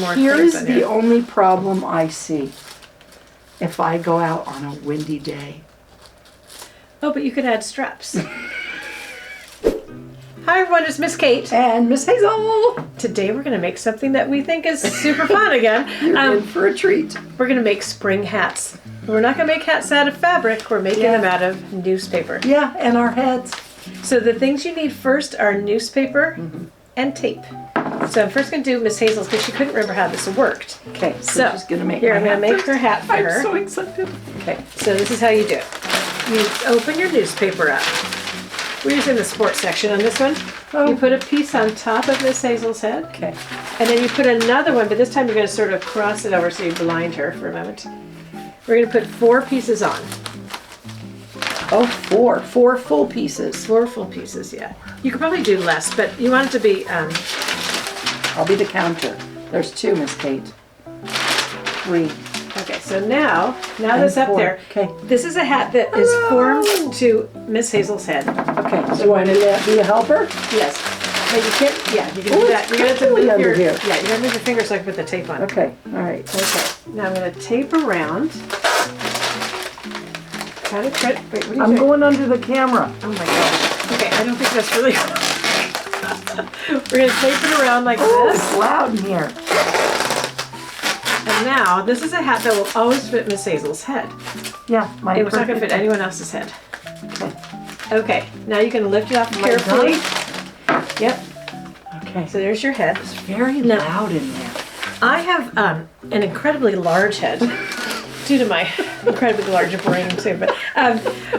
more Here things is on the here. only problem I see. If I go out on a windy day. Oh, but you could add straps. Hi everyone, it's Miss Kate. And Miss Hazel, Today we're going to make something that we think is super fun again. you're in for a treat. We're going to make spring hats. We're not going to make hats out of fabric, we're making Yeah. them out of newspaper. Yeah, and our heads. So the things you need first are newspaper and tape. So I'm first going to do Miss Hazel's because she couldn't remember how this worked. Okay, So she's gonna make here, my I'm going to hat make her hat for I'm her. so excited. Okay, so this is how you do it. You open your newspaper up. We're using the sports section on this one. Oh. You put a piece on top of Miss Hazel's head. Okay. And then you put another one, but this time you're going to sort of cross it over so you blind her for a moment. We're going to put 4 pieces on. Oh, 4 full pieces. 4 full pieces, yeah. You could probably do less, but you want it to be, I'll be the counter. There's 2, Miss Kate. 3. okay, so now that's up 4. there. Okay. This is a hat that is formed to Miss Hazel's head. Okay. So do I need to be a helper? Yes. But you can't, yeah, you can Oh, do that. it's You're going to crinkly move under your, here. yeah, you're going to move your finger so I can put the tape on. Okay. All right. Okay, now I'm going to tape around. Kind of wait, what are you I'm doing? going under the camera. Oh my god. Okay, I don't think that's really We're going to tape it around like Oh, this. it's loud in here. And now, this is a hat that will always fit Miss Hazel's head. Yeah, my It was not going to fit perfect- anyone else's head. Okay. Okay, now you can lift it off Am I carefully. Yep, Okay. so there's your head. It's very No. loud in there. I have an incredibly large head due to my incredibly large brain too, but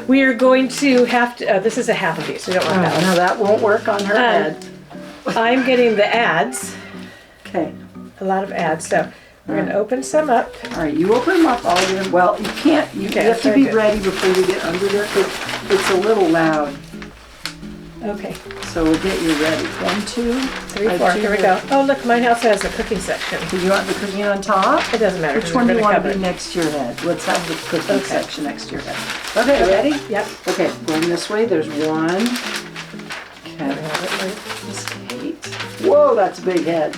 we are going to have to, this is a half a piece, we don't want that Oh, no, that won't work on her head. one. I'm getting the ads, Okay. a lot of ads, so we're going to open some up. All right, you open them up all in. Well, you can't. You Okay, have to very be good. ready before you get under there. It's a little loud. Okay, So we'll get you ready. 1, 2, 3, 4, here we go. Oh look, mine also has a cooking section. Do you want the cooking on top? It doesn't matter. Which 'cause one we're do you gonna want to cover be it. next to your head? Let's have the cooking Okay. section next to your head. Okay, ready? Yep. Okay, going this way. There's 1. I Okay. have it right. Just 8. Whoa, that's a big head.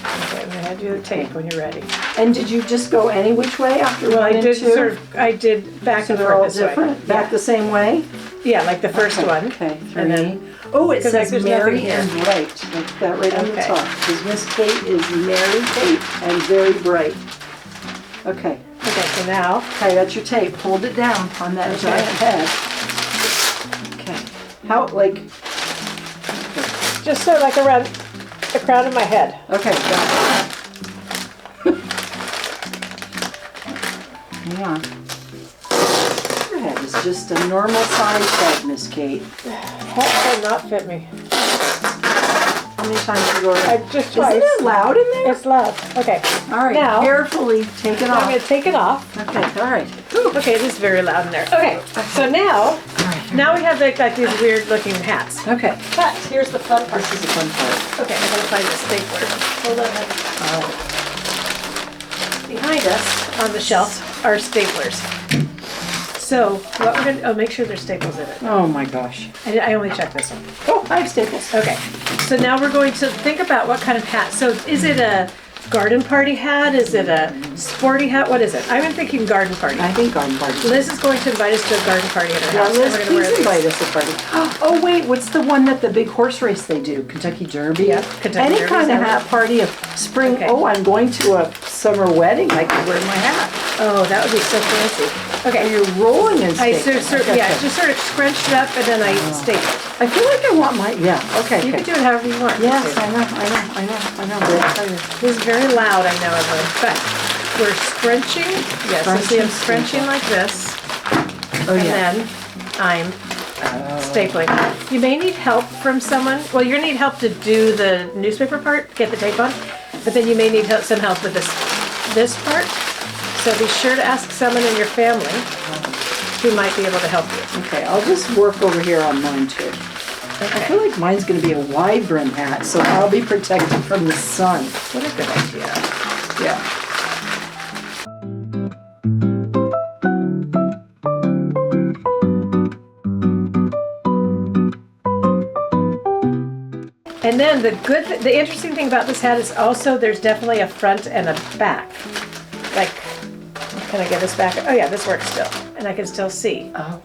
Okay, I'm gonna hand you the tape when you're ready. And did you just go any which way after Well, 1 I and did 2? sort of, I did back So and they're forth all this way. different? Back the same way? Yeah, like the first Okay, one. Okay, 3. And then, Oh, it 'cause, says like, there's Mary nothing and here. Bright. Like that right on the Okay. top. Because Miss Kate is Mary Kate and very bright. Okay. okay, so now, Okay, that's your tape. Hold it down on that Okay. giant head. Okay. How, like, just so like around the crown of my head. okay, got it. Hang on. Your head is just a normal sized head, Miss Kate. That will not fit me. How many times you go I around? just Isn't tried. it loud in there? It's loud. Okay, All right, now- carefully take it now I'm off. gonna take it off. Okay, all right. Okay, it is very loud in there. Okay, so now we have like these weird looking hats. Okay. But here's the fun part. This is a fun part. Okay, I'm gonna find the stapler. Hold on. All right. Behind us on the shelf are staplers. So what we're gonna, oh, make sure there's staples in it. Oh my gosh. I only checked this one. Oh, I have staples. Okay, so now we're going to think about what kind of hat. So is it a garden party hat? Is it a sporty hat? What is it? I'm thinking garden party. I think garden party. Liz is going to invite us to a garden party at her Yeah, house. Liz, and we're gonna wear please these. invite us to party. Oh wait, what's the one that the big horse race they do? Kentucky Derby? Yeah, Kentucky Any Derby, kind of is that hat party, a spring, Okay. oh, I'm going to a summer wedding, I could wear my hat. Oh, that would be so fancy. And Okay, you're rolling in I staples. yeah, just sort of scrunched it up and then I stapled. I feel like I want my, yeah, okay, You okay. can do it however you want. Yes, I know. This is very loud, I know, everyone, but we're scrunching. Yes, you see I'm scrunching like this, Oh, and yeah. then I'm stapling. You may need help from someone. Well, you're gonna need help to do the newspaper part, get the tape on, but then you may need some help with this part. So be sure to ask someone in your family who might be able to help you. Okay, I'll just work over here on mine too. I Okay. feel like mine's gonna be a wide brim hat, so I'll be protected from the sun. What a good idea. Yeah. And then then the interesting thing about this hat is also there's definitely a front and a back. Like, can I get this back? Oh yeah, this works still. And I can still see. Oh.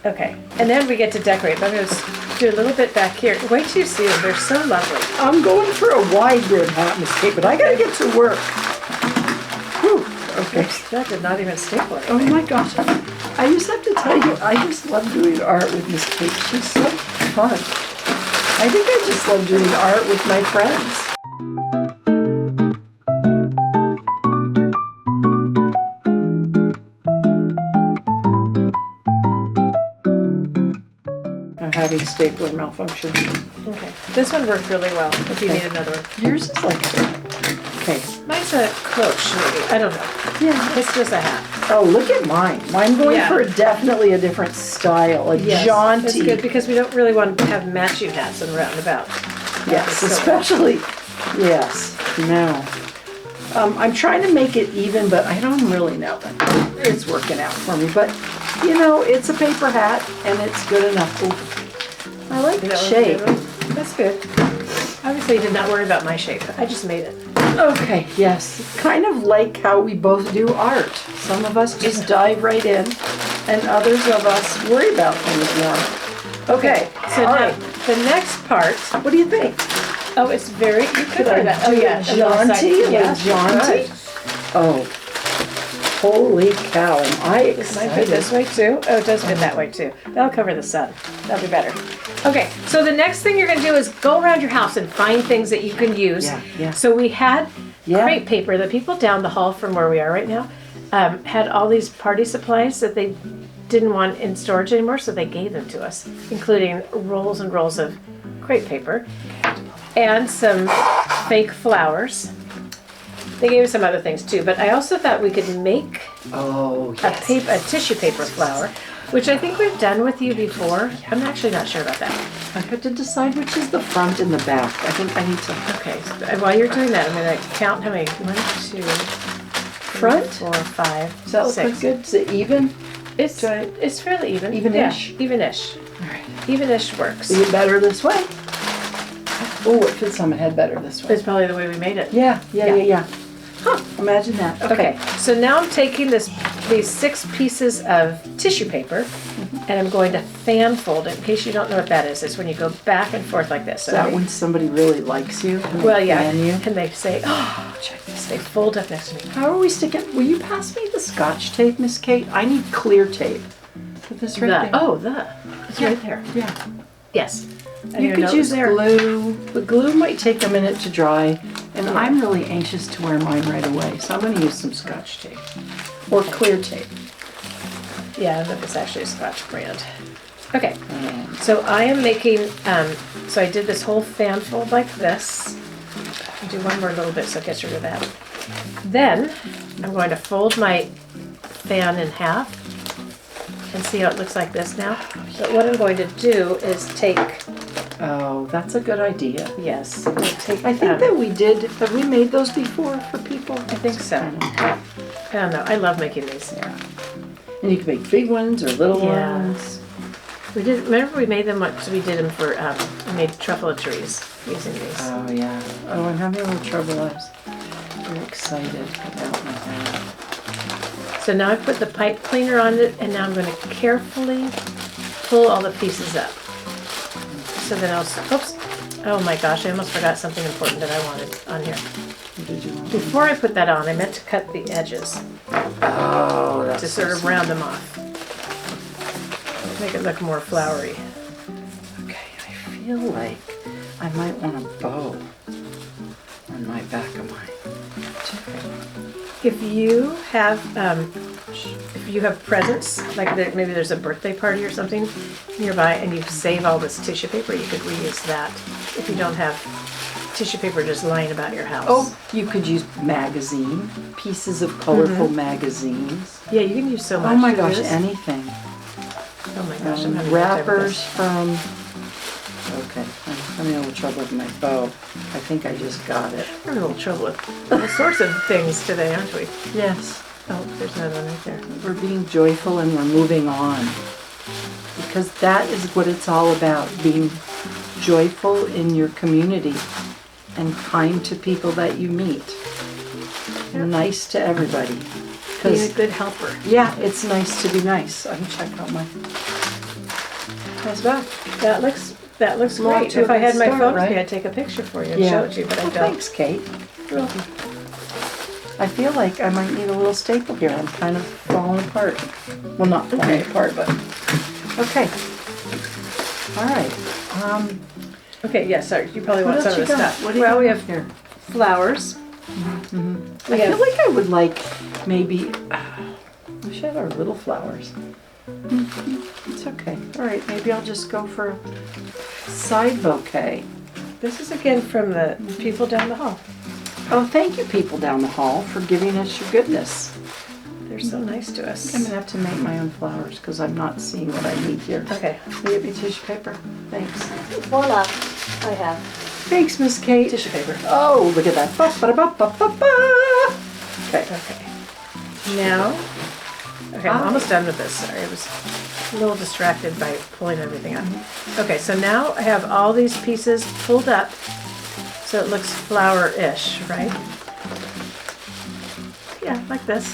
Okay. And then we get to decorate. I'm going to do a little bit back here. Wait till you see them. They're so lovely. I'm going for a wide brim hat, Miss Kate, but I gotta get to work. Whew. Okay. That did not even staple Oh anything. my gosh. I just have to tell you, I just love doing art with Miss Kate. She's so fun. I think I just love doing art with my friends. I'm having stapler malfunction. Okay. This one worked really well if you need another one. Yours is like, okay. Mine's a cloche, maybe. I don't know. Yeah. It's just a hat. Oh, look at mine. Mine going Yeah. for definitely a different style, a jaunty. It's good because we don't really want to have matching hats and roundabout. Yes, So- especially, yes, no. I'm trying to make it even, but I don't really know that it's working out for me. But, you know, it's a paper hat, and it's good enough. Ooh. I like the shape. That's good. Obviously, you did not worry about my shape. I just made it. Okay, yes. Kind of like how we both do art. Some of us just dive right in, and others of us worry about things more. Okay, So all now, right. the next part. What do you think? Oh, it's very. You could Could I do that. Oh do yeah, a a little side- jaunty? A Yeah, little jaunty? good. Oh, holy cow, am I It might excited. fit this way too. Oh, it does fit that way too. That'll cover the sun. That'll be better. Okay, so the next thing you're gonna do is go around your house and find things that you can use. Yeah, yeah. So we had Yeah. crepe paper. The people down the hall from where we are right now had all these party supplies that they didn't want in storage anymore, so they gave them to us, including rolls and rolls of crepe paper and some fake flowers. They gave us some other things too, but I also thought we could make Oh, a yes. a tissue paper flower, which I think we've done with you before. I'm actually not sure about that. I have to decide which is the front and the back. I think I need to. Okay, so while you're doing that, I'm gonna count how many. 1, 2, Front? 4, 5, Does that look 6. like good? Is it even? It's fairly even. Even-ish? Yeah, even-ish. All right. Even-ish works. Is it better this way? Oh, it fits on my head better this way. It's probably the way we made it. Yeah. Huh, imagine that. Okay, so now I'm taking these 6 pieces of tissue paper and I'm going to fan fold it. In case you don't know what that is, it's when you go back and forth like this. Is that okay? when somebody really likes you? and Well, they yeah, fan you? and they say, oh, check this. They fold up next to me. How are we sticking? Will you pass me the Scotch tape, Miss Kate? I need clear tape. Put this right there. It's right there. Yeah. Yes. And You your could note use there. glue. The glue might take a minute to dry, and I'm really anxious to wear mine right away, so I'm going to use some Scotch tape or clear tape. Yeah, that was actually a Scotch brand. Okay, so I am making, so I did this whole fan fold like this. I'll do one more little bit so it gets rid of that. Then I'm going to fold my fan in half and see how it looks like this now. But what I'm going to do is take, Oh, that's a good idea. yes, I'm gonna take, I think that we did. Have we made those before for people? I think so. I don't know, I love making these. And you can make big ones or little Yeah. ones. We did, remember we made them, we did them for, we made truffle trees using these. Oh yeah. Oh, I'm having a little trouble. I'm excited about my hat. So now I put the pipe cleaner on it, and now I'm going to carefully pull all the pieces up. So then oops, oh my gosh, I almost forgot something important that I wanted on here. What did you want? Before I put that on, I meant to cut the edges Oh, that's to sort of round them off. Make it look more flowery. Okay, I feel like I might want a bow on my back of mine. If you have presents, like maybe there's a birthday party or something nearby, and you save all this tissue paper, you could reuse that. If you don't have tissue paper just lying about your house. Oh, you could use magazine, pieces of colorful magazines. Yeah, you can use so much. Oh my to do gosh, this. anything. Oh my gosh, I'm having a hard time with Wrappers this. from, okay, I'm having a little trouble with my bow. I think I just got it. We're having a little trouble with all sorts of things today, aren't we? Yes, Oh, there's another one right there. we're being joyful and we're moving on. Because that is what it's all about, being joyful in your community and kind to people that you meet. And nice to everybody. Being a good helper. Yeah, it's nice to be nice. I can check out my... How's that? That looks Well, great. to a If I had good my start, phone with right? me, I'd take a picture for you and show it to you, but I Well, don't. thanks, Kate. You're welcome. I feel like I might need a little staple here. I'm kind of falling apart. Well, not falling apart, but... Okay. All right. Okay, yes, sorry. You probably What want some else of you this got? stuff. What do you Well, got we have here? flowers. I feel like I would like maybe... we should have our little flowers. It's okay. All right, maybe I'll just go for a side bouquet. This is again from the people down the hall. Oh, thank you, people down the hall, for giving us your goodness. They're so nice to us. I'm gonna have to make my own flowers because I'm not seeing what I need here. Okay. Will you get me tissue paper? Thanks. Voila. I have Thanks, Miss Kate. tissue paper. Oh, look at that. Ba-ba-da-ba-ba-ba-ba. Okay. Okay. Now, okay, I'm almost done with this. Sorry, I was a little distracted by pulling everything up. Okay, so now I have all these pieces pulled up so it looks flower-ish, right? Yeah, like this.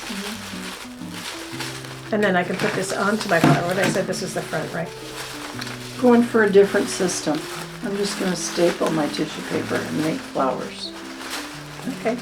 And then I can put this onto my flower. What I said, this is the front, right? Going for a different system. I'm just gonna staple my tissue paper and make flowers. Okay.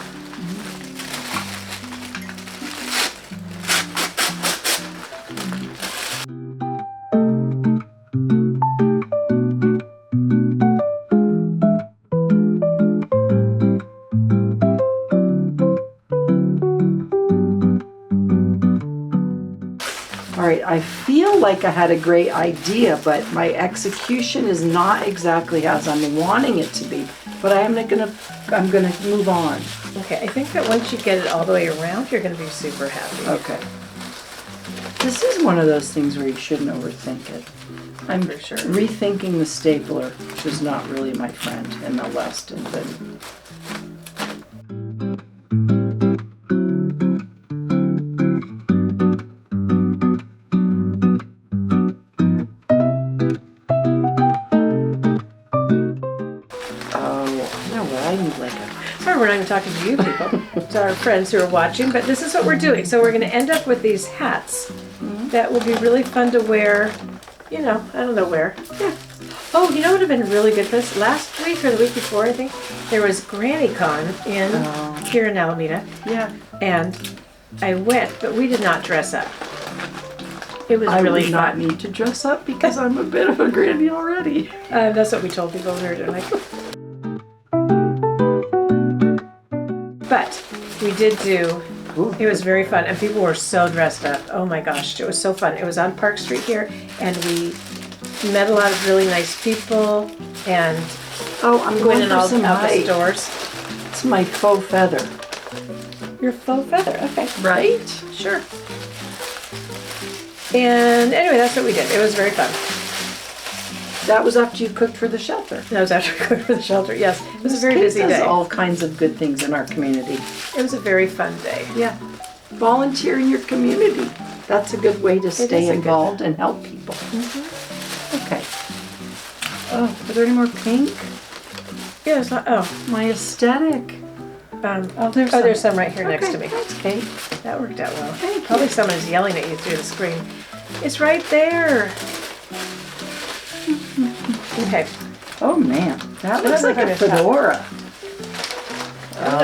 All right, I feel like I had a great idea, but my execution is not exactly as I'm wanting it to be. But I'm gonna move on. Okay, I think that once you get it all the way around, you're going to be super happy. Okay. This is one of those things where you shouldn't overthink it. I'm For sure. rethinking the stapler, which is not really my friend in the last invention. Sorry, we're not even talking to you people, to our friends who are watching, but this is what we're doing. So we're going to end up with these hats that will be really fun to wear, you know, I don't know where. Yeah. Oh, you know what would have been really good for this? Last week or the week before, I think, there was GrannyCon here in Alameda. Yeah. And I went, but we did not dress up. It was I really would not fun. need to dress up because I'm a bit of a granny already. That's what we told people when we were doing it. But we did do, it was very fun, and people were so dressed up. Oh my gosh, it was so fun. It was on Park Street here, and we met a lot of really nice people, and I'm went going in for all some out the light. stores. It's my faux feather. Your faux feather, okay. Right? Sure. And anyway, that's what we did. It was very fun. That was after you cooked for the shelter. That was after we cooked for the shelter. Yes, it was a very Kate busy does day. all kinds of good things in our community. It was a very fun day. Yeah. Volunteer in your community. That's a good way to is stay a good- involved and help people. Okay. Oh, are there any more pink? Yeah, it's not, My aesthetic. there's some right here next to me. Thanks, Kate. That worked out well. Thank you. Probably someone is yelling at you through the screen. It's right there. Okay. Oh man, that looks Another like a kind of top. fedora.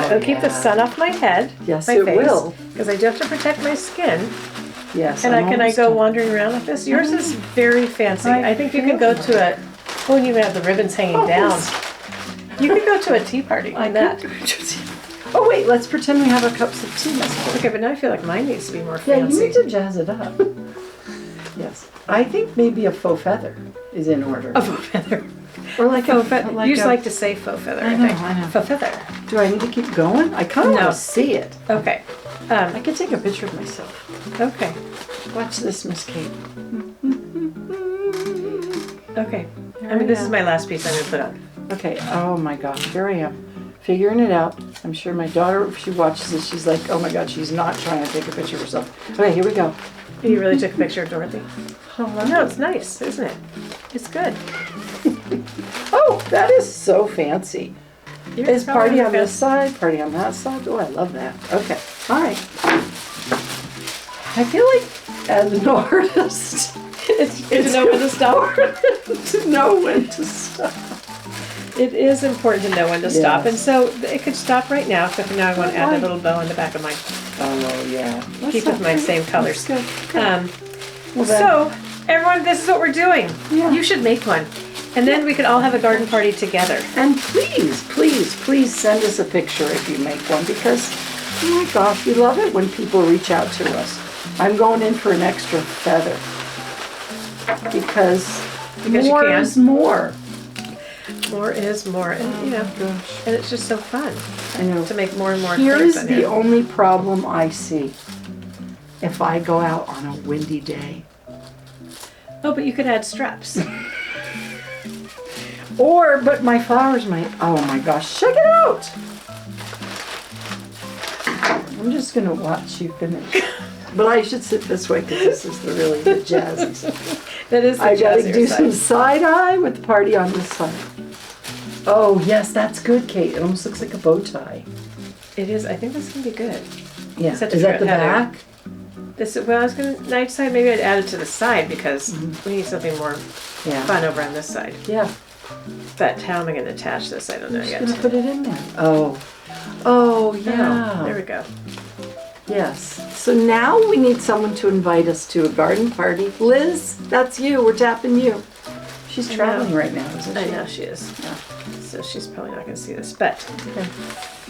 It'll keep the sun off my head. Yes, my it face, will. Because I do have to protect my skin. Yes. And I'm can I almost go done. wandering around like this? Yours is very fancy. I I think you feel can go that. to a, oh, and you even have the ribbons hanging down. You could go to a tea party I like that. Oh wait, let's pretend we have our cups of tea. Okay, but now I feel like mine needs to be more Yeah, you fancy. need to jazz it up. Yes. I think maybe a faux feather is in order. A faux feather. Or like Faux feather. like You just a- like to say faux feather, I I know, think. I know. Faux feather. Do I need to keep going? I kind of No. want to see it. Okay. I could take a picture of myself. Okay. Watch this, Miss Kate. Okay. Here I mean, we this go. is my last piece I'm going to put on. Okay, oh my gosh, here I am. Figuring it out. I'm sure my daughter, if she watches this, she's like, oh my god, she's not trying to take a picture of herself. Okay, here we go. You really took a picture of Dorothy? Hello. No, it's nice, isn't it? It's good. Oh, that is so fancy. You're Is probably party the on this best. side, party on that side? Oh, I love that. Okay, all right. I feel like as an artist, it's know when to stop. important to know when to stop. It is important to know when to stop, Yes. and so it could stop right now. Except now I want to add a little bow in the back of mine. Oh, yeah. Keep with my same colors. Good. Well, then- So, everyone, this is what we're doing. Yeah. You should make one. And then we could all have a garden party together. And please send us a picture if you make one, because, oh my gosh, we love it when people reach out to us. I'm going in for an extra feather because you more can. is more. More is more. And, you know, Gosh, and it's just so fun I know. to make more and more Here things is on the here. only problem I see. If I go out on a windy day, Oh, but you could add straps. but my flowers might, oh my gosh, check it out. I'm just gonna watch you finish. But I should sit this way because this is really the jazzy side. That is the I gotta jazzier do side. some side eye with the party on this side. Oh yes, that's good, Kate. It almost looks like a bow tie. It is. I think this can be good. Yeah. Except Is if that the you're at Heather. back? This well, I was gonna night side. Maybe I'd add it to the side because we need something more Yeah. fun over on this side. Yeah. But how am I gonna attach this? I don't know I'm just yet. gonna put it in there. Oh. Oh yeah. Oh, there we go. Yes. So now we need someone to invite us to a garden party. Liz, that's you. We're tapping you. She's I traveling know. right now, isn't she? I know she is. Yeah. So she's probably not gonna see this, but Okay.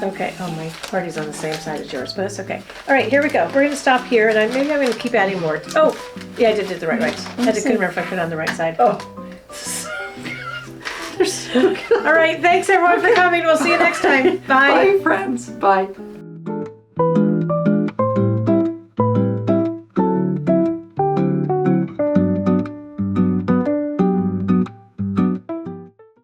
okay. Oh, my party's on the same side as yours, but that's okay. All right, here we go. We're gonna stop here, and maybe I'm gonna keep adding more. Oh, yeah, I did it the right way. I couldn't remember if I put it on the right side. Oh. They're so good. All right, thanks everyone for coming. We'll see you next time. Bye. Bye, friends. Bye.